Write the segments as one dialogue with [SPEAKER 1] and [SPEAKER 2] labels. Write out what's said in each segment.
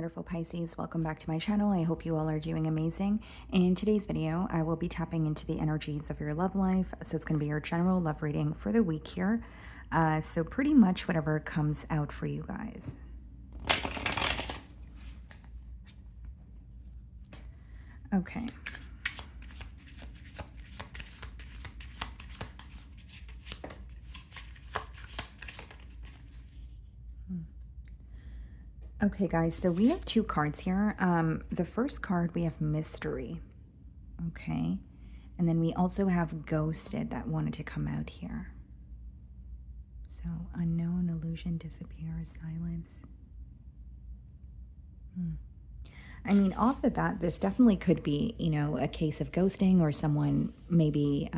[SPEAKER 1] wonderful Pisces. Welcome back to my channel. I hope you all are doing amazing. In today's video, I will be tapping into the energies of your love life. So it's going to be your general love reading for the week here. So pretty much whatever comes out for you guys. Okay. Okay, guys, so we have two cards here. The first card, we have Mystery. Okay. And then we also have Ghosted that wanted to come out here. So, unknown, illusion, disappear, silence. I mean, off the bat, this definitely could be, a case of ghosting or someone maybe,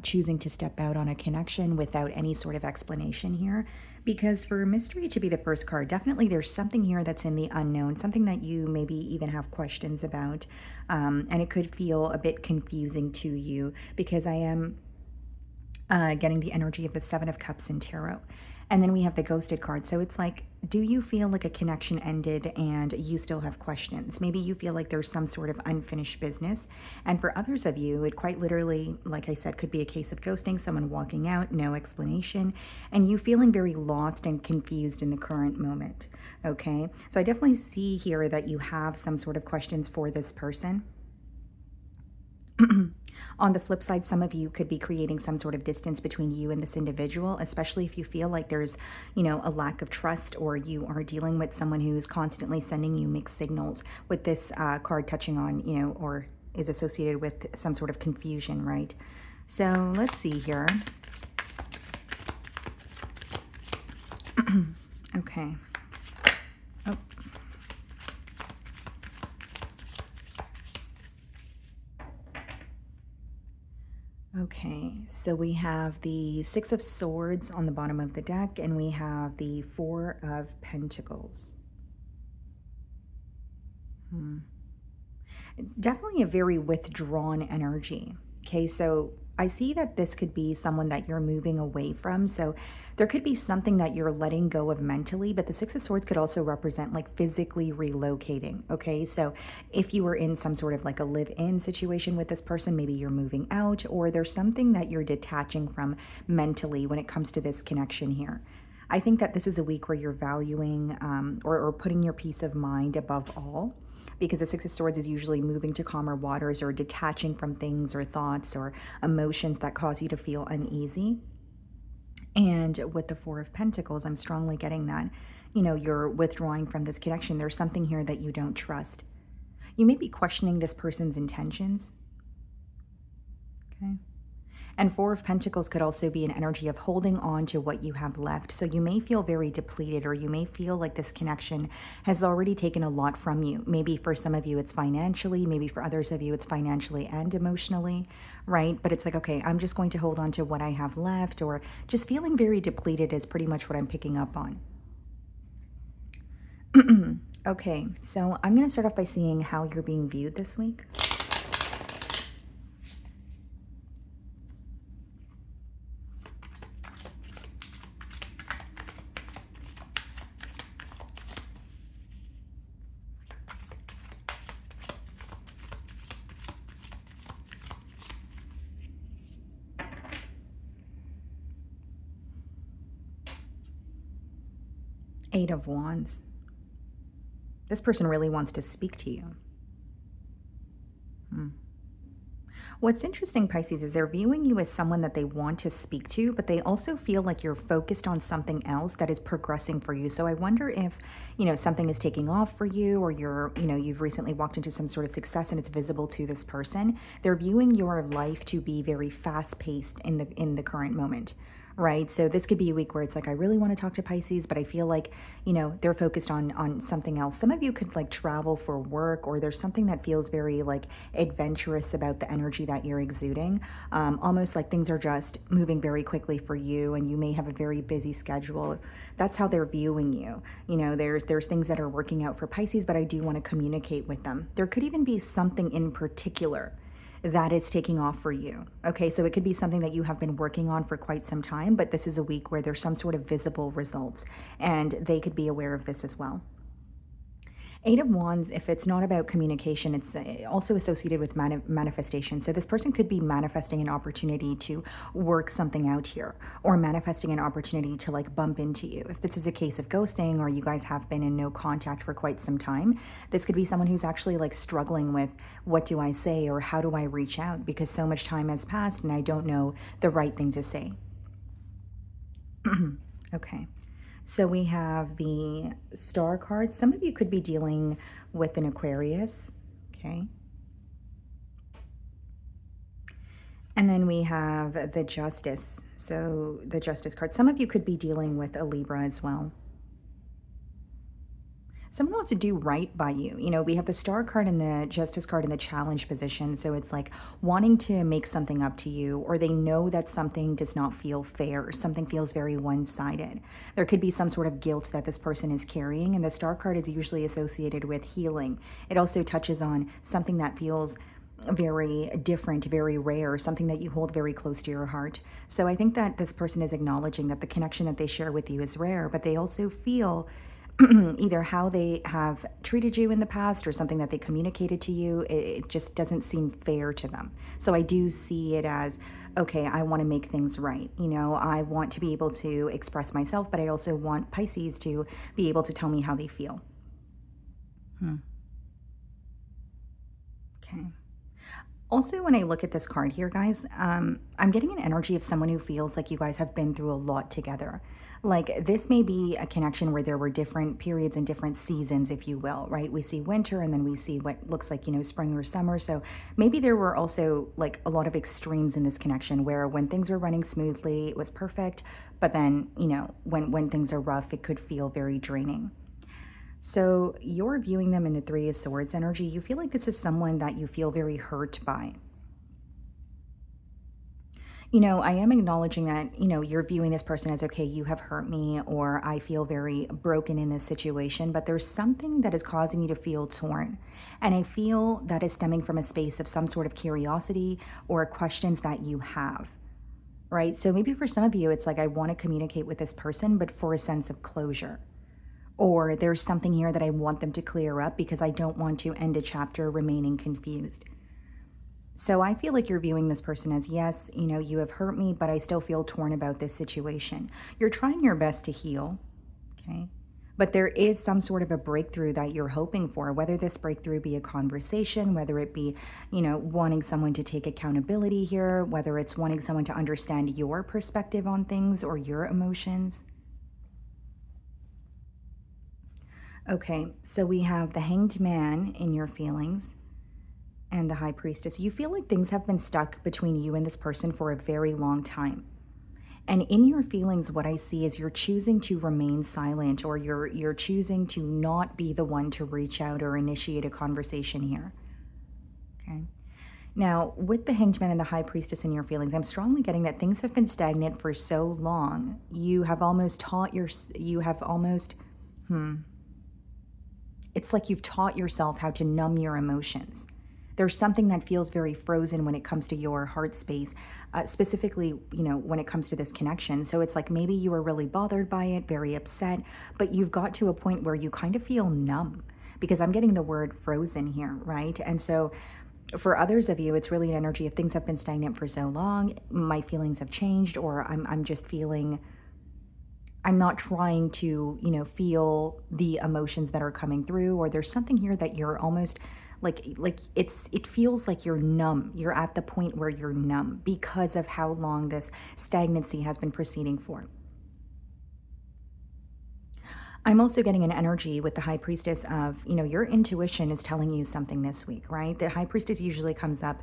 [SPEAKER 1] choosing to step out on a connection without any sort of explanation here. Because for Mystery to be the first card, definitely there's something here that's in the unknown, something that you maybe even have questions about. And it could feel a bit confusing to you because I am getting the energy of the Seven of Cups in Tarot. And then we have the Ghosted card. So it's like, do you feel like a connection ended and you still have questions? Maybe you feel like there's some sort of unfinished business. And for others of you, it quite literally, like I said, could be a case of ghosting, someone walking out, no explanation, and you feeling very lost and confused in the current moment. Okay, so I definitely see here that you have some sort of questions for this person. On the flip side, some of you could be creating some sort of distance between you and this individual, especially if you feel like there's, a lack of trust, or you are dealing with someone who's constantly sending you mixed signals, with this card touching on, or is associated with some sort of confusion, right? So let's see here. Okay. Oh. Okay, so we have the Six of Swords on the bottom of the deck, and we have the Four of Pentacles. Definitely a very withdrawn energy. Okay, so I see that this could be someone that you're moving away from. So there could be something that you're letting go of mentally, but the Six of Swords could also represent like physically relocating. Okay, so if you were in some sort of like a live-in situation with this person, maybe you're moving out, or there's something that you're detaching from mentally when it comes to this connection here. I think that this is a week where you're valuing or putting your peace of mind above all, because the Six of Swords is usually moving to calmer waters or detaching from things or thoughts or emotions that cause you to feel uneasy. And with the Four of Pentacles, I'm strongly getting that, you're withdrawing from this connection. There's something here that you don't trust. You may be questioning this person's intentions. Okay. And Four of Pentacles could also be an energy of holding on to what you have left. So you may feel very depleted, or you may feel like this connection has already taken a lot from you. Maybe for some of you it's financially, maybe for others of you it's financially and emotionally, right? But it's like, okay, I'm just going to hold on to what I have left, or just feeling very depleted is pretty much what I'm picking up on. Okay, so I'm going to start off by seeing how you're being viewed this week. Eight of Wands. This person really wants to speak to you. What's interesting, Pisces, is they're viewing you as someone that they want to speak to, but they also feel like you're focused on something else that is progressing for you. So I wonder if, something is taking off for you, or you've recently walked into some sort of success and it's visible to this person. They're viewing your life to be very fast-paced in the current moment. Right? So this could be a week where it's like, I really want to talk to Pisces, but I feel like, they're focused on something else. Some of you could like travel for work, or there's something that feels very like adventurous about the energy that you're exuding. Almost like things are just moving very quickly for you, and you may have a very busy schedule. That's how they're viewing you. There's things that are working out for Pisces, but I do want to communicate with them. There could even be something in particular that is taking off for you. Okay, so it could be something that you have been working on for quite some time, but this is a week where there's some sort of visible results, and they could be aware of this as well. Eight of Wands, if it's not about communication, it's also associated with manifestation. So this person could be manifesting an opportunity to work something out here, or manifesting an opportunity to like bump into you. If this is a case of ghosting, or you guys have been in no contact for quite some time, this could be someone who's actually like struggling with, what do I say, or how do I reach out, because so much time has passed and I don't know the right thing to say. Okay. So we have the Star card. Some of you could be dealing with an Aquarius, okay? And then we have the Justice. So the Justice card. Some of you could be dealing with a Libra as well. Someone wants to do right by you. You know, we have the Star card and the Justice card in the challenge position. So it's like wanting to make something up to you, or they know that something does not feel fair, or something feels very one-sided. There could be some sort of guilt that this person is carrying, and the Star card is usually associated with healing. It also touches on something that feels very different, very rare, something that you hold very close to your heart. So I think that this person is acknowledging that the connection that they share with you is rare, but they also feel either how they have treated you in the past or something that they communicated to you, it just doesn't seem fair to them. So I do see it as, okay, I want to make things right. You know, I want to be able to express myself, but I also want Pisces to be able to tell me how they feel. Okay. Also, when I look at this card here, guys, I'm getting an energy of someone who feels like you guys have been through a lot together. Like this may be a connection where there were different periods and different seasons, if you will, right? We see winter and then we see what looks like, you know, spring or summer. So maybe there were also like a lot of extremes in this connection where when things were running smoothly, it was perfect. But then, you know, when things are rough, it could feel very draining. So you're viewing them in the Three of Swords energy. You feel like this is someone that you feel very hurt by. You know, I am acknowledging that, you know, you're viewing this person as, okay, you have hurt me, or I feel very broken in this situation, but there's something that is causing you to feel torn. And I feel that is stemming from a space of some sort of curiosity or questions that you have, right? So maybe for some of you, it's like, I want to communicate with this person, but for a sense of closure. Or there's something here that I want them to clear up because I don't want to end a chapter remaining confused. So I feel like you're viewing this person as, yes, you know, you have hurt me, but I still feel torn about this situation. You're trying your best to heal, okay? But there is some sort of a breakthrough that you're hoping for, whether this breakthrough be a conversation, whether it be, you know, wanting someone to take accountability here, whether it's wanting someone to understand your perspective on things or your emotions. Okay, so we have the Hanged Man in your feelings and the High Priestess. You feel like things have been stuck between you and this person for a very long time. And in your feelings, what I see is you're choosing to remain silent, or you're choosing to not be the one to reach out or initiate a conversation here. Okay. Now, with the Hanged Man and the High Priestess in your feelings, I'm strongly getting that things have been stagnant for so long. You have almost it's like you've taught yourself how to numb your emotions. There's something that feels very frozen when it comes to your heart space, specifically, you know, when it comes to this connection. So it's like maybe you were really bothered by it, very upset, but you've got to a point where you kind of feel numb, because I'm getting the word frozen here, right? And so for others of you, it's really an energy of things have been stagnant for so long, my feelings have changed, or I'm just feeling, I'm not trying to, you know, feel the emotions that are coming through, or there's something here that you're almost like it feels like you're numb. You're at the point where you're numb because of how long this stagnancy has been proceeding for. I'm also getting an energy with the High Priestess of, you know, your intuition is telling you something this week, right? The High Priestess usually comes up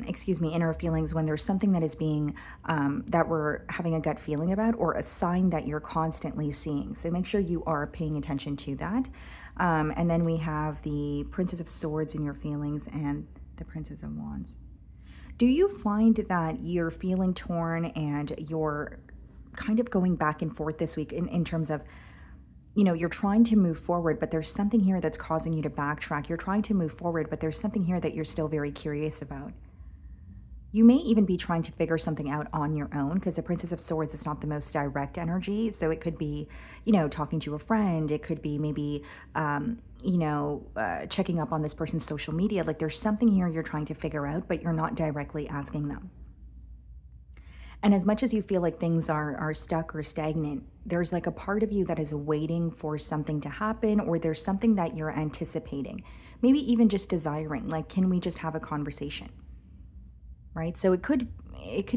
[SPEAKER 1] excuse me, inner feelings when there's something that is being, that we're having a gut feeling about, or a sign that you're constantly seeing. So make sure you are paying attention to that. And then we have the Princess of Swords in your feelings and the Princess of Wands. Do you find that you're feeling torn and you're kind of going back and forth this week in terms of, you know, you're trying to move forward, but there's something here that's causing you to backtrack. You're trying to move forward, but there's something here that you're still very curious about. You may even be trying to figure something out on your own because the Princess of Swords is not the most direct energy. So it could be, talking to a friend. It could be maybe, checking up on this person's social media. Like there's something here you're trying to figure out, but you're not directly asking them. And as much as you feel like things are stuck or stagnant, there's like a part of you that is waiting for something to happen, or there's something that you're anticipating, maybe even just desiring, like, can we just have a conversation? Right? So it could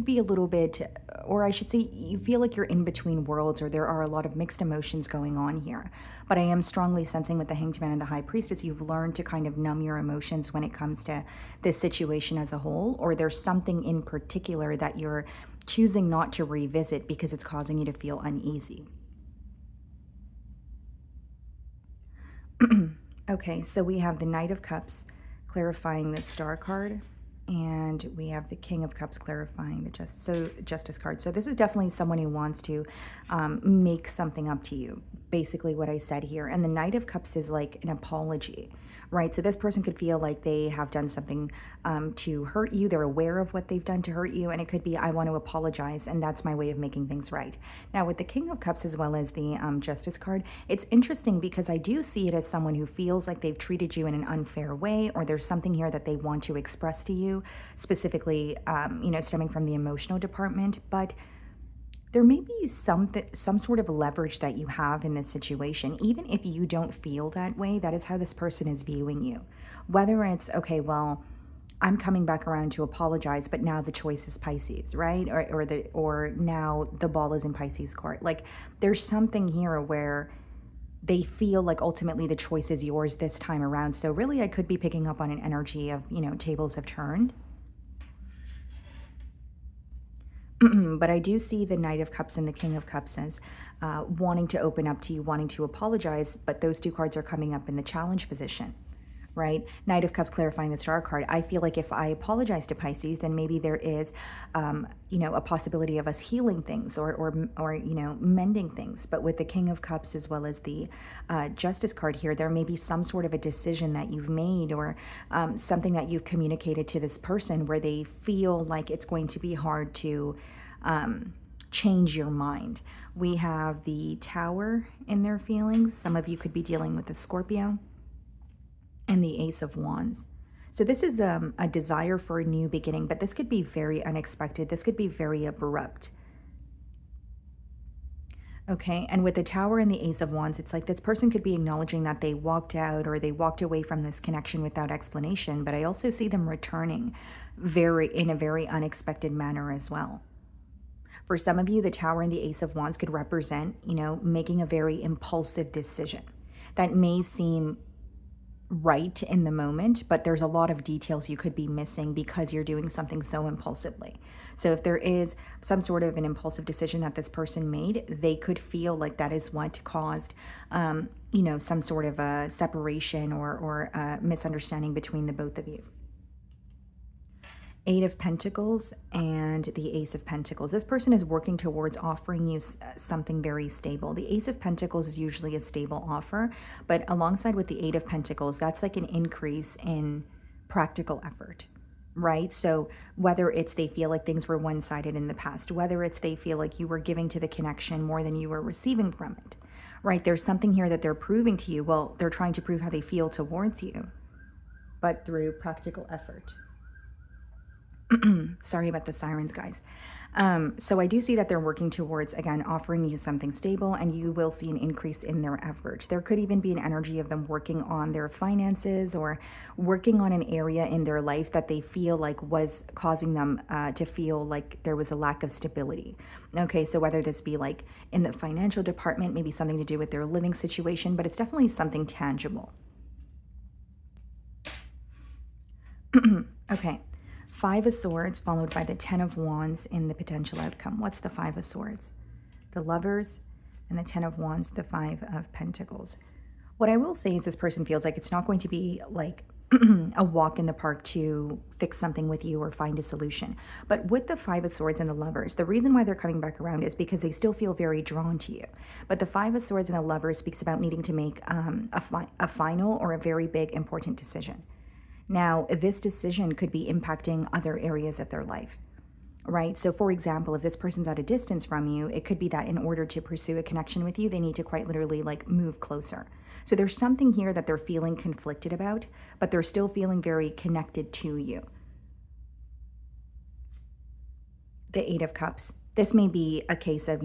[SPEAKER 1] be a little bit, or I should say, you feel like you're in between worlds, or there are a lot of mixed emotions going on here. But I am strongly sensing with the Hanged Man and the High Priestess, you've learned to kind of numb your emotions when it comes to this situation as a whole, or there's something in particular that you're choosing not to revisit because it's causing you to feel uneasy. Okay, so we have the Knight of Cups clarifying the Star card, and we have the King of Cups clarifying the Justice card. So this is definitely someone who wants to make something up to you, basically what I said here. And the Knight of Cups is like an apology, right? So this person could feel like they have done something to hurt you. They're aware of what they've done to hurt you, and it could be, I want to apologize, and that's my way of making things right. Now, with the King of Cups as well as the Justice card, it's interesting because I do see it as someone who feels like they've treated you in an unfair way, or there's something here that they want to express to you, specifically, stemming from the emotional department, but there may be some sort of leverage that you have in this situation. Even if you don't feel that way, that is how this person is viewing you. Whether it's, okay, well, I'm coming back around to apologize, but now the choice is Pisces, right? Or now the ball is in Pisces court. Like there's something here where they feel like ultimately the choice is yours this time around. So really I could be picking up on an energy of, tables have turned. But I do see the Knight of Cups and the King of Cups as wanting to open up to you, wanting to apologize, but those two cards are coming up in the challenge position, right? Knight of Cups clarifying the Star card. I feel like if I apologize to Pisces, then maybe there is, a possibility of us healing things or mending things. But with the King of Cups as well as the Justice card here, there may be some sort of a decision that you've made, or something that you've communicated to this person where they feel like it's going to be hard to change your mind. We have the Tower in their feelings. Some of you could be dealing with a Scorpio, and the Ace of Wands. So this is a desire for a new beginning, but this could be very unexpected. This could be very abrupt. Okay, and with the Tower and the Ace of Wands, it's like this person could be acknowledging that they walked out or they walked away from this connection without explanation, but I also see them returning in a very unexpected manner as well. For some of you, the Tower and the Ace of Wands could represent, making a very impulsive decision that may seem right in the moment, but there's a lot of details you could be missing because you're doing something so impulsively. So if there is some sort of an impulsive decision that this person made, they could feel like that is what caused, some sort of a separation or a misunderstanding between the both of you. Eight of Pentacles and the Ace of Pentacles. This person is working towards offering you something very stable. The Ace of Pentacles is usually a stable offer, but alongside with the Eight of Pentacles, that's like an increase in practical effort, right? So whether it's they feel like things were one-sided in the past, whether it's they feel like you were giving to the connection more than you were receiving from it, right? There's something here that they're proving to you. Well, they're trying to prove how they feel towards you, but through practical effort. Sorry about the sirens, guys. So I do see that they're working towards, again, offering you something stable, and you will see an increase in their effort. There could even be an energy of them working on their finances or working on an area in their life that they feel like was causing them to feel like there was a lack of stability. Okay, so whether this be like in the financial department, maybe something to do with their living situation, but it's definitely something tangible. Okay. Five of Swords followed by the Ten of Wands in the potential outcome. What's the Five of Swords? The Lovers, and the Ten of Wands, the Five of Pentacles. What I will say is this person feels like it's not going to be like a walk in the park to fix something with you or find a solution. But with the Five of Swords and the Lovers, the reason why they're coming back around is because they still feel very drawn to you. But the Five of Swords and the Lovers speaks about needing to make a final or a very big important decision. Now, this decision could be impacting other areas of their life, right? So, for example, if this person's at a distance from you, it could be that in order to pursue a connection with you, they need to quite literally like move closer. So, there's something here that they're feeling conflicted about, but they're still feeling very connected to you. The Eight of Cups. This may be a case of,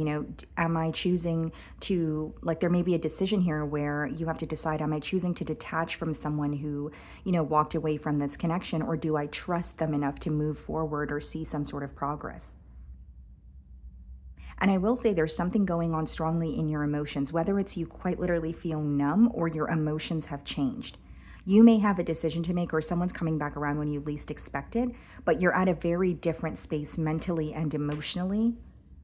[SPEAKER 1] am I choosing to, like, there may be a decision here where you have to decide, am I choosing to detach from someone who, walked away from this connection, or do I trust them enough to move forward or see some sort of progress? And I will say there's something going on strongly in your emotions, whether it's you quite literally feel numb or your emotions have changed. You may have a decision to make, or someone's coming back around when you least expect it, but you're at a very different space mentally and emotionally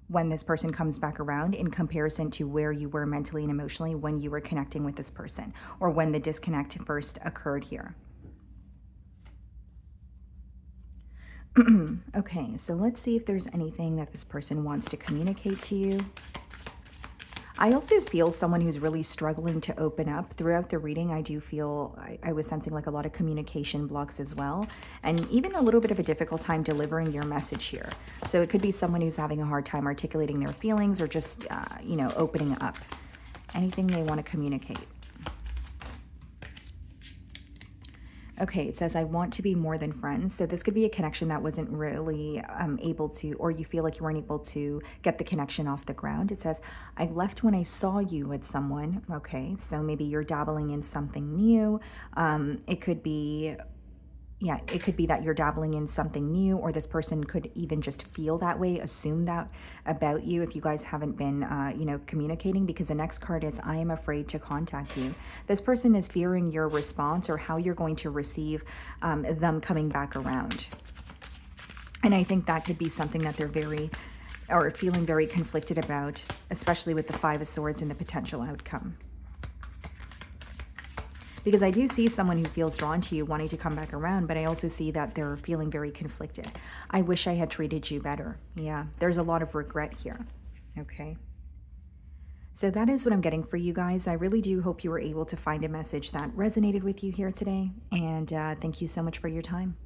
[SPEAKER 1] when this person comes back around in comparison to where you were mentally and emotionally when you were connecting with this person, or when the disconnect first occurred here. Okay, so let's see if there's anything that this person wants to communicate to you. I also feel someone who's really struggling to open up throughout the reading. I do feel I was sensing like a lot of communication blocks as well, and even a little bit of a difficult time delivering your message here. So it could be someone who's having a hard time articulating their feelings, or just, opening up. Anything they want to communicate. Okay, it says, I want to be more than friends. So this could be a connection that wasn't really able to, or you feel like you weren't able to get the connection off the ground. It says, I left when I saw you with someone. Okay, so maybe you're dabbling in something new. It could be, yeah, it could be that you're dabbling in something new, or this person could even just feel that way, assume that about you if you guys haven't been, communicating, because the next card is, I am afraid to contact you. This person is fearing your response, or how you're going to receive them coming back around. And I think that could be something that they're feeling very conflicted about, especially with the Five of Swords and the potential outcome. Because I do see someone who feels drawn to you wanting to come back around, but I also see that they're feeling very conflicted. I wish I had treated you better. Yeah, there's a lot of regret here. Okay. So that is what I'm getting for you guys. I really do hope you were able to find a message that resonated with you here today. And thank you so much for your time.